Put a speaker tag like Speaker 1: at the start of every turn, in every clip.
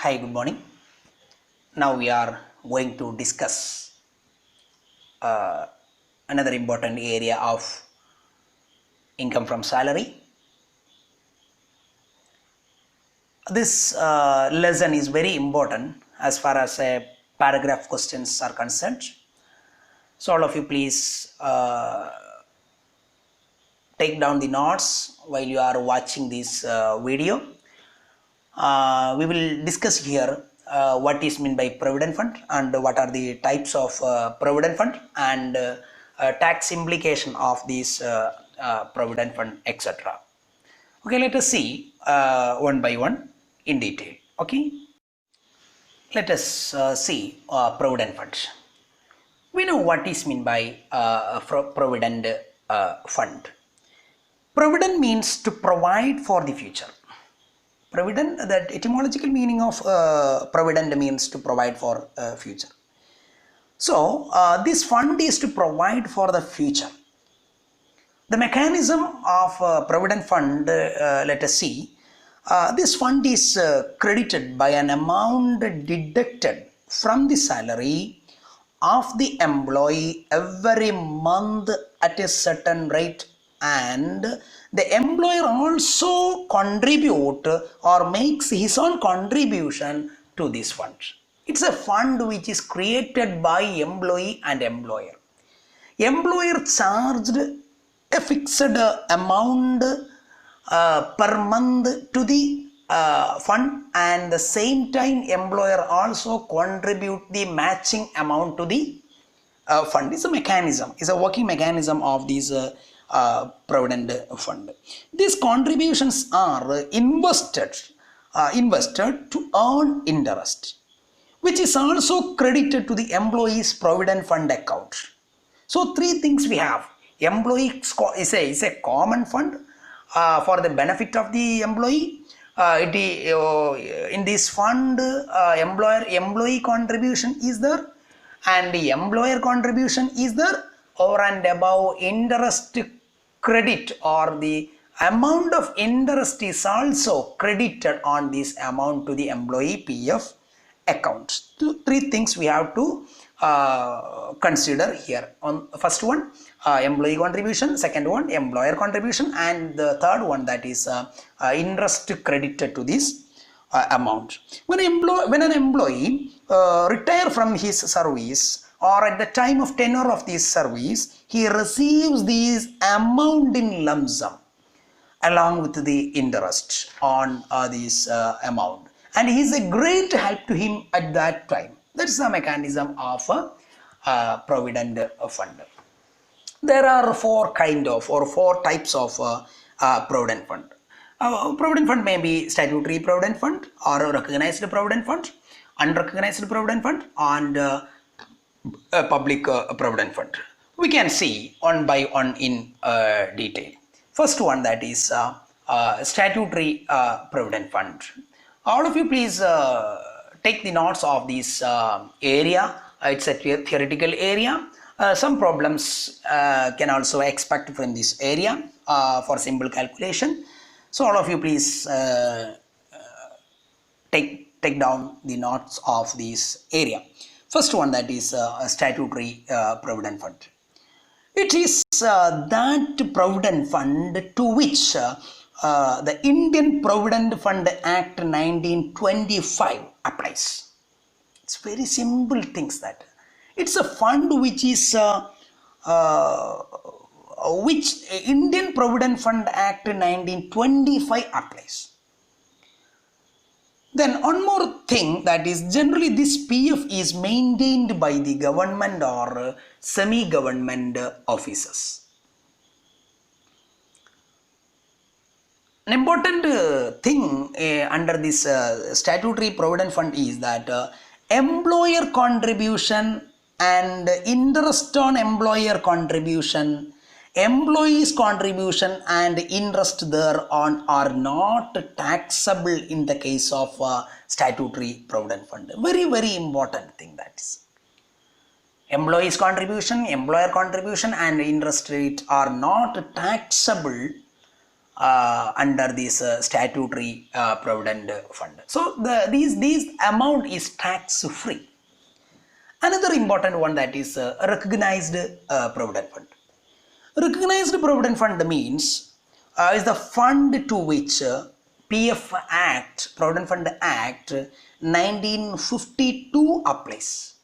Speaker 1: Hi, good morning. Now we are going to discuss uh, another important area of income from salary. This lesson is very important as far as paragraph questions are concerned. So, all of you, please take down the notes while you are watching this video. We will discuss here what is meant by provident fund and what are the types of provident fund and tax implication of these provident fund, etc. Okay, let us see one by one in detail. Okay, let us see provident fund. We know what is meant by provident fund. Provident means to provide for the future. Provident, that etymological meaning of provident means to provide for future. So this fund is to provide for the future. The mechanism of provident fund, let us see. This fund is credited by an amount deducted from the salary of the employee every month at a certain rate, and the employer also contribute or makes his own contribution to this fund. It's a fund which is created by employee and employer. Employer charged a fixed amount per month to the fund, and the same time employer also contribute the matching amount to the fund. It's a mechanism, it's a working mechanism of these provident fund. These contributions are invested to earn interest, which is also credited to the employee's provident fund account. So three things we have. Employee is a common fund for the benefit of the employee. In this fund, employee contribution is there, and the employer contribution is there. Over and above, interest credit or the amount of interest is also credited on this amount to the employee PF account. Three things we have to consider here. On first one, employee contribution; second one, employer contribution; and the third one, that is interest credited to this amount. When an employee retire from his service, or at the time of tenure of this service, he receives this amount in lump sum along with the interest on this amount, and he is a great help to him at that time. That's the mechanism of a provident fund. There are four types of provident fund. Provident fund may be statutory provident fund, or recognized provident fund, unrecognized provident fund, and a public provident fund. We can see one by one in detail. First one, that is statutory provident fund. All of you, please take the notes of this area. It's a theoretical area. Some problems can also expect from this area for simple calculation. So all of you, please take down the notes of this area. First one, that is statutory provident fund. It is that provident fund to which the Indian Provident Fund Act 1925 applies. It's very simple things that it's a fund which is which Indian Provident Fund Act 1925 applies. Then one more thing, that is generally this PF is maintained by the government or semi-government officers. An important thing under this statutory provident fund is that employer contribution and interest on employer contribution, employees contribution and interest thereon are not taxable in the case of statutory provident fund. Very important thing, that is. Employees contribution, employer contribution and interest rate are not taxable under this statutory provident fund. So these amount is tax free. Another important one, that is recognized provident fund. Recognized provident fund means is the fund to which PF Act, Provident Fund Act 1952 applies.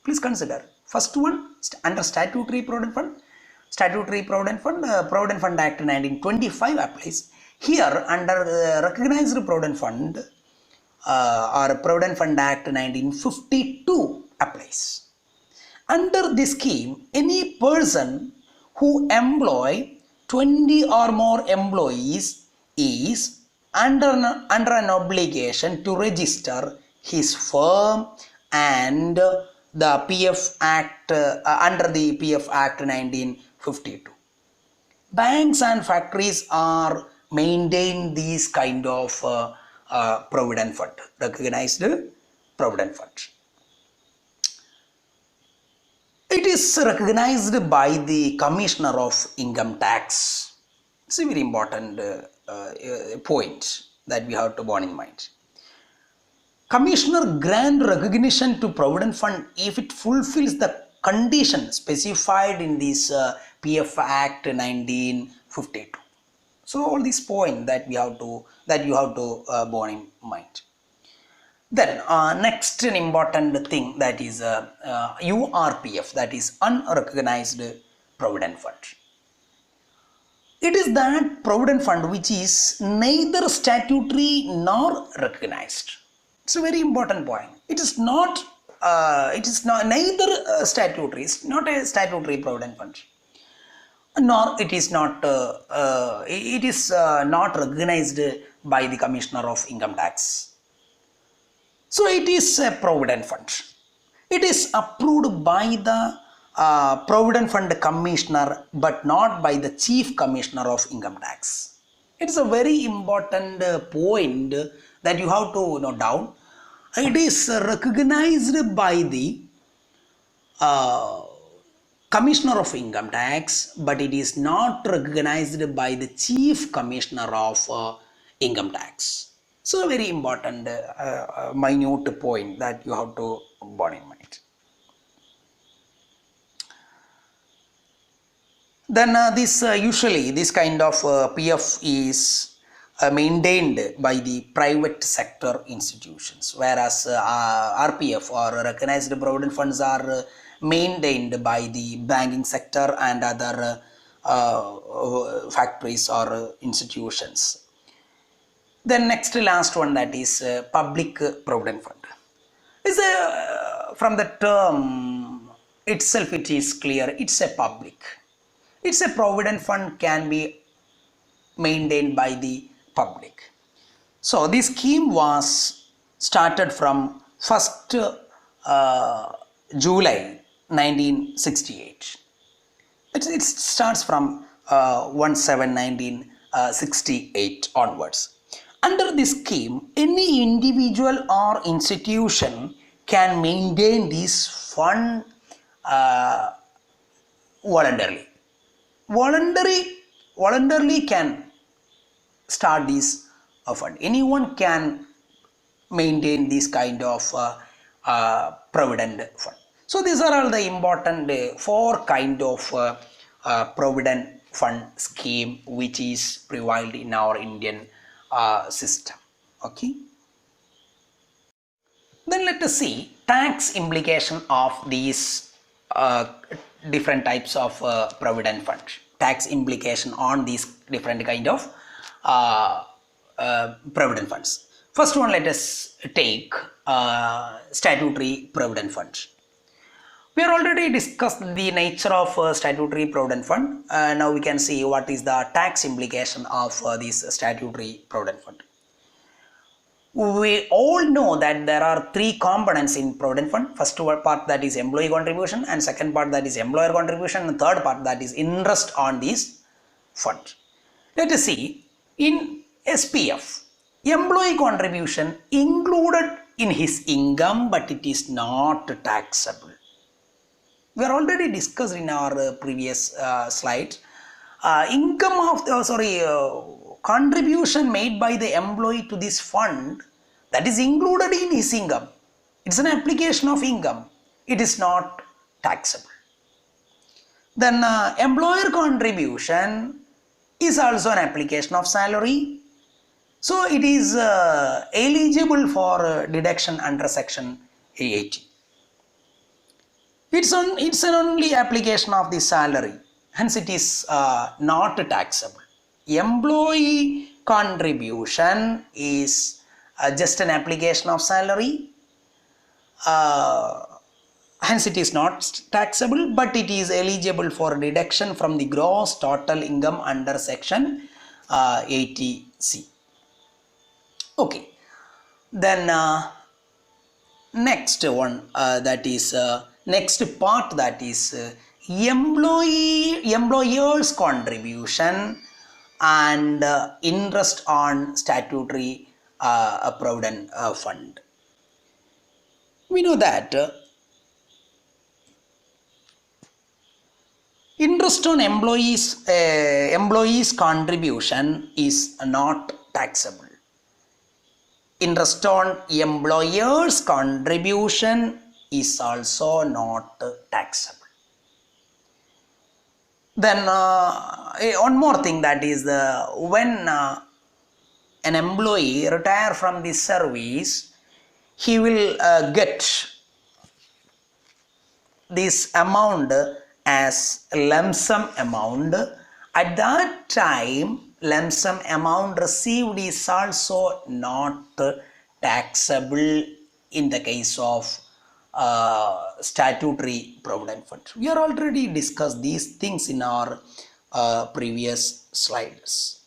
Speaker 1: Please consider. First one, under statutory provident fund, Provident Fund Act 1925 applies. Here under recognized provident fund or Provident Fund Act 1952 applies. Under this scheme, any person who employ 20 or more employees is under an obligation to register his firm and the PF Act under the PF Act 1952. Banks and factories are maintain these kind of provident fund, recognized provident fund. It is recognized by the Commissioner of Income Tax. It's a very important point that we have to bear in mind. Commissioner grant recognition to Provident Fund if it fulfills the condition specified in this PF Act 1952. So all these points that you have to bear in mind. Then next an important thing, that is URPF, that is unrecognized provident fund. It is that provident fund which is neither statutory nor recognized. It's a very important point. It is not neither statutory. It's not a statutory provident fund, nor it is not not recognized by the Commissioner of Income Tax. So it is a provident fund. It is approved by the Provident Fund Commissioner, but not by the Chief Commissioner of Income Tax. It is a very important point that you have to note down. It is recognized by the Commissioner of Income Tax, but it is not recognized by the Chief Commissioner of Income Tax. So, a very important minute point that you have to bear in mind. Then usually this kind of PF is maintained by the private sector institutions, whereas RPF or recognized provident funds are maintained by the banking sector and other factories or institutions. Then next last one, that is public provident fund. Is from the term itself it is clear, it's a public. It's a provident fund can be maintained by the public. So this scheme was started from 1st July 1968. It starts from 1/7/1968 onwards. Under this scheme, any individual or institution can maintain this fund voluntarily. Voluntarily can start this fund. Anyone can maintain this kind of provident fund. So these are all the important 4 kind of provident fund scheme which is prevailed in our Indian system. Okay. Then let us see tax implication of these different types of provident fund. Tax implication on these different kind of provident funds. First one, let us take statutory provident fund. We are already discussed the nature of statutory provident fund. Now we can see what is the tax implication of this statutory provident fund. We all know that there are 3 components in provident fund. First part, that is employee contribution, and second part, that is employer contribution, and third part, that is interest on this fund. Let us see, in SPF, employee contribution included in his income, but it is not taxable. We are already discussed in our previous slide contribution made by the employee to this fund, that is included in his income. It's an application of income. It is not taxable. Then employer contribution is also an application of salary. So it is eligible for deduction under section 80. It's an only application of the salary. Hence it is not taxable. Employee contribution is just an application of salary. Hence it is not taxable, but it is eligible for deduction from the gross total income under section 80C. Okay. Then next one, that is next part, that is employer's contribution and interest on statutory provident fund. We know that interest on employees contribution is not taxable. Interest on employer's contribution is also not taxable. Then one more thing, that is when an employee retire from the service, he will get this amount as lump sum amount. At that time, lump sum amount received is also not taxable in the case of statutory provident fund. We are already discussed these things in our previous slides.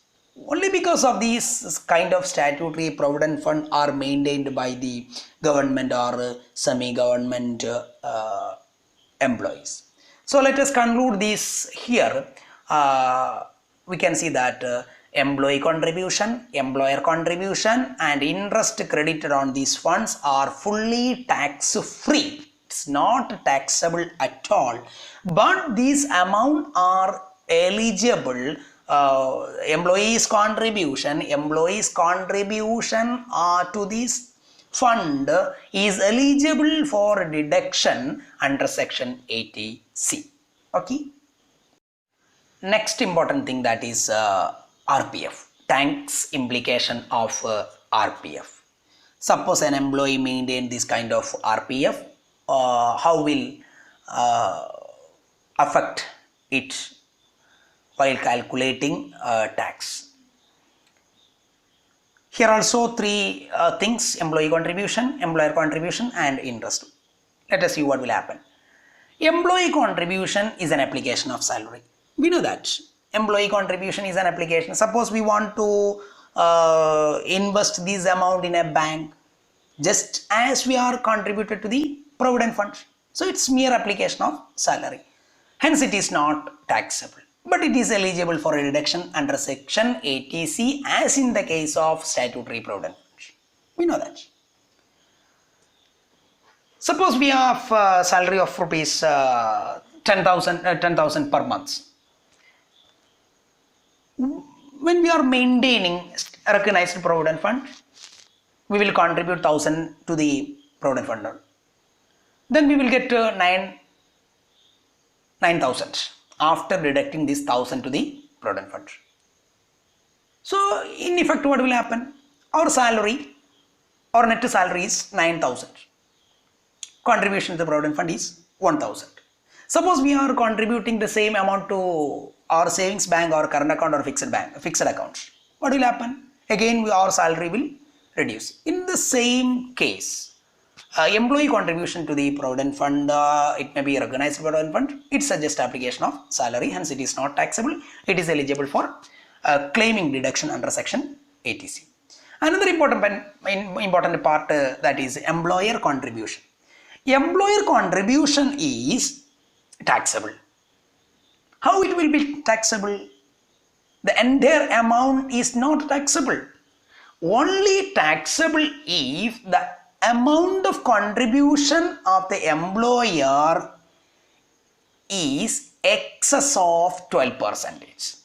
Speaker 1: Only because of these kind of statutory provident fund are maintained by the government or semi-government employees. So let us conclude this here. We can see that employee contribution, employer contribution and interest credited on these funds are fully tax free. It's not taxable at all, but these amounts are eligible. Employees contribution to this fund is eligible for deduction under section 80C. Okay. Next important thing, that is RPF, tax implication of RPF. Suppose an employee maintain this kind of RPF, how will affect it while calculating tax? Here also three things: employee contribution, employer contribution and interest. Let us see what will happen. Employee contribution is an application of salary. We know that employee contribution is an application. Suppose we want to invest this amount in a bank, just as we are contributed to the provident fund. So it's mere application of salary. Hence it is not taxable, but it is eligible for a deduction under section 80C as in the case of statutory provident fund. We know that. Suppose we have a salary of rupees 10,000 per month. When we are maintaining a recognized provident fund, we will contribute 1,000 to the provident fund. Then we will get 9,000 after deducting this 1,000 to the provident fund. So in effect, what will happen? Our salary, our net salary is 9,000. Contribution to the provident fund is 1,000. Suppose we are contributing the same amount to our savings bank or current account or fixed account. What will happen? Again, our salary will reduce. In the same case, employee contribution to the provident fund, it may be a recognized provident fund. It's a just application of salary, hence it is not taxable. It is eligible for claiming deduction under section 80C. Another important part, that is employer contribution. Employer contribution is taxable. How it will be taxable? The entire amount is not taxable. Only taxable if the amount of contribution of the employer is excess of 12%.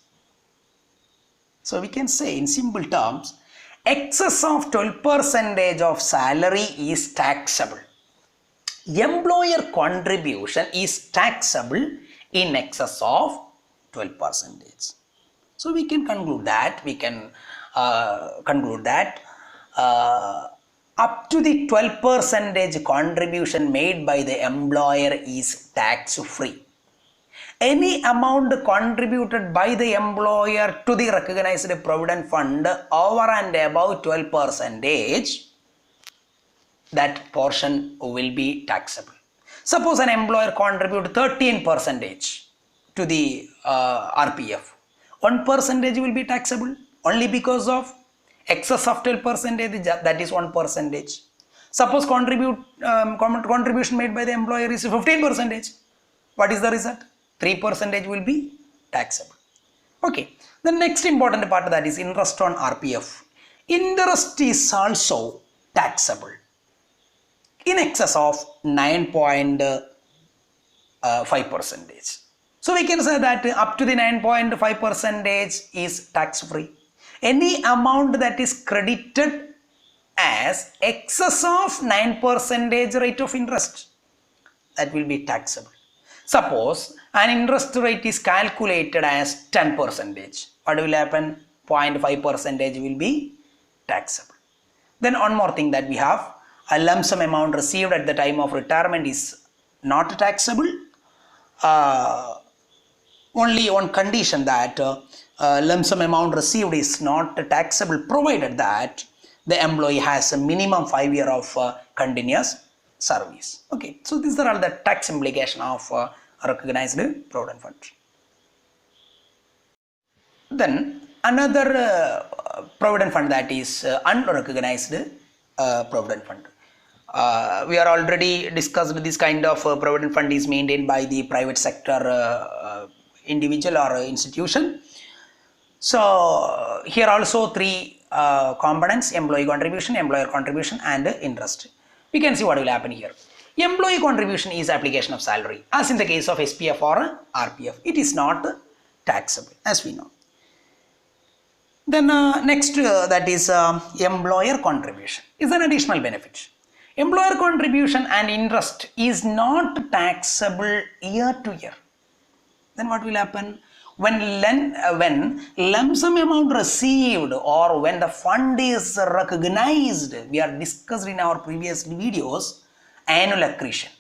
Speaker 1: So we can say in simple terms, excess of 12% of salary is taxable. Employer contribution is taxable in excess of 12%. So we can conclude that up to the 12% contribution made by the employer is tax free. Any amount contributed by the employer to the recognized provident fund over and above 12%, that portion will be taxable. Suppose an employer contribute 13% to the RPF. 1% will be taxable only because of excess of 12%, that is 1%. Suppose contribution made by the employer is 15%. What is the result? 3% will be taxable. Okay. The next important part, that is interest on RPF. Interest is also taxable in excess of 9.5%. So we can say that up to the 9.5% is tax free. Any amount that is credited as excess of 9% rate of interest, that will be taxable. Suppose an interest rate is calculated as 10%. What will happen? 0.5% will be taxable. Then one more thing that we have, a lump sum amount received at the time of retirement is not taxable. Only on condition that lump sum amount received is not taxable, provided that the employee has a minimum 5 years of continuous service. Okay, so these are all the tax implication of recognized provident fund. Then another provident fund, that is unrecognized provident fund. We are already discussed this kind of provident fund is maintained by the private sector individual or institution. So here also three components: employee contribution, employer contribution, and interest. We can see what will happen here. Employee contribution is application of salary, as in the case of SPF or RPF. It is not taxable, as we know. Then next, that is employer contribution is an additional benefit. Employer contribution and interest is not taxable year to year. Then what will happen? When lump sum amount received or when the fund is recognized, we are discussed in our previous videos, annual accretion,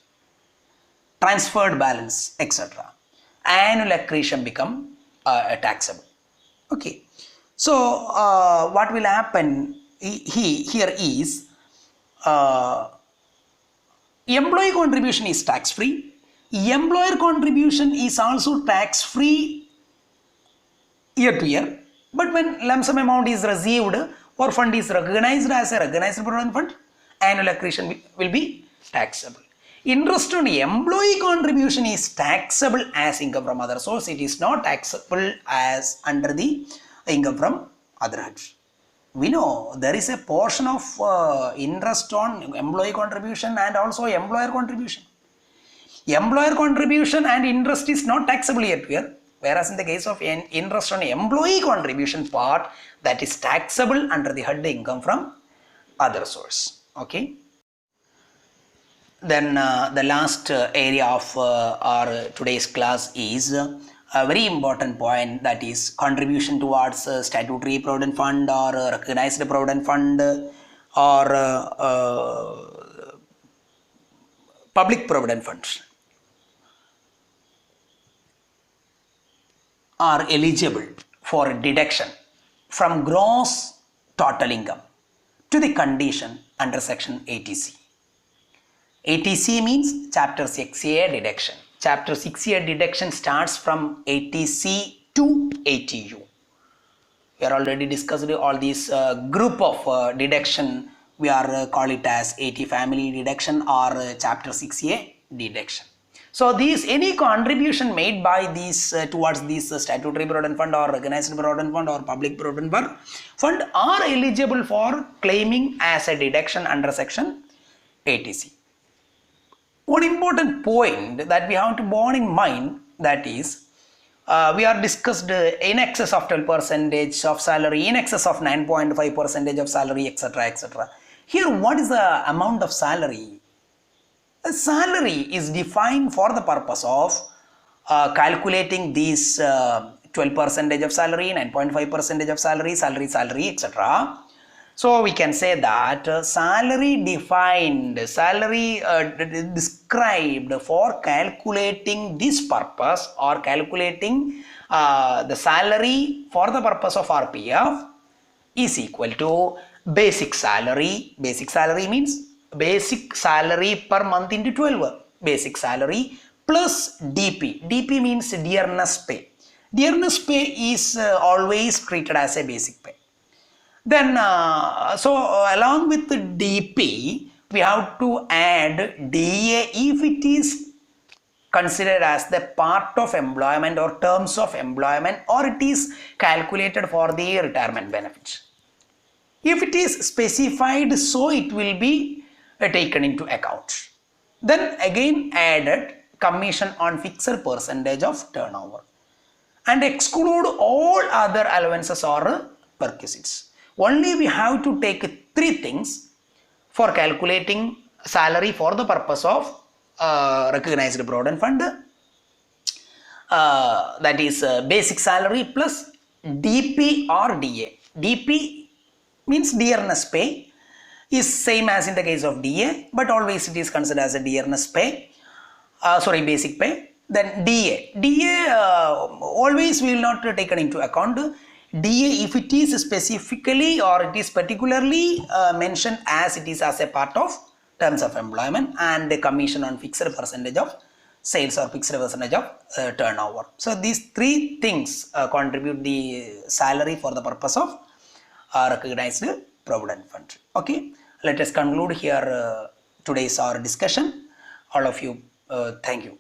Speaker 1: transferred balance, etc. Annual accretion become taxable. Okay. So what will happen here is employee contribution is tax free. Employer contribution is also tax free year to year, but when lump sum amount is received or fund is recognized as a recognized provident fund, annual accretion will be taxable. Interest on employee contribution is taxable as income from other source. It is not taxable as under the income from other heads. We know there is a portion of interest on employee contribution and also employer contribution. Employer contribution and interest is not taxable year to year, whereas in the case of interest on employee contribution part, that is taxable under the head income from other source. Okay. Then the last area of our today's class is a very important point, that is contribution towards statutory provident fund or recognized provident fund or public provident funds are eligible for deduction from gross total income to the condition under section 80C. 80C means chapter 6A deduction. Chapter 6A deduction starts from 80C to 80U. We are already discussed all these group of deduction. We are call it as 80 family deduction or chapter 6A deduction. So these any contribution made by these towards this statutory provident fund or recognized provident fund or public provident fund are eligible for claiming as a deduction under section 80C. One important point that we have to bear in mind, that is we are discussed in excess of 12 percentage of salary, in excess of 9.5 percentage of salary, etc., etc. Here, what is the amount of salary? The salary is defined for the purpose of calculating these 12 percentage of salary, 9.5 percentage of salary, salary, etc. So we can say that salary described for calculating this purpose, or calculating the salary for the purpose of RPF, is equal to basic salary. Basic salary means basic salary per month into 12. Basic salary plus DP. DP means dearness pay. Dearness pay is always treated as a basic pay. Then, along with the DP, we have to add DA if it is considered as the part of employment or terms of employment, or it is calculated for the retirement benefits. If it is specified, so it will be taken into account. Then again added commission on fixed percentage of turnover, and exclude all other allowances or perquisites. Only we have to take three things for calculating salary for the purpose of recognized provident fund. That is basic salary plus DP or DA. DP means dearness pay, is same as in the case of DA, but always it is considered as a dearness pay. Basic pay. Then DA always we will not taken into account. DA if it is specifically or it is particularly mentioned as it is as a part of terms of employment, and the commission on fixed percentage of sales or fixed percentage of turnover. So these three things contribute the salary for the purpose of recognized provident fund. Okay, let us conclude here today's our discussion. All of you, thank you.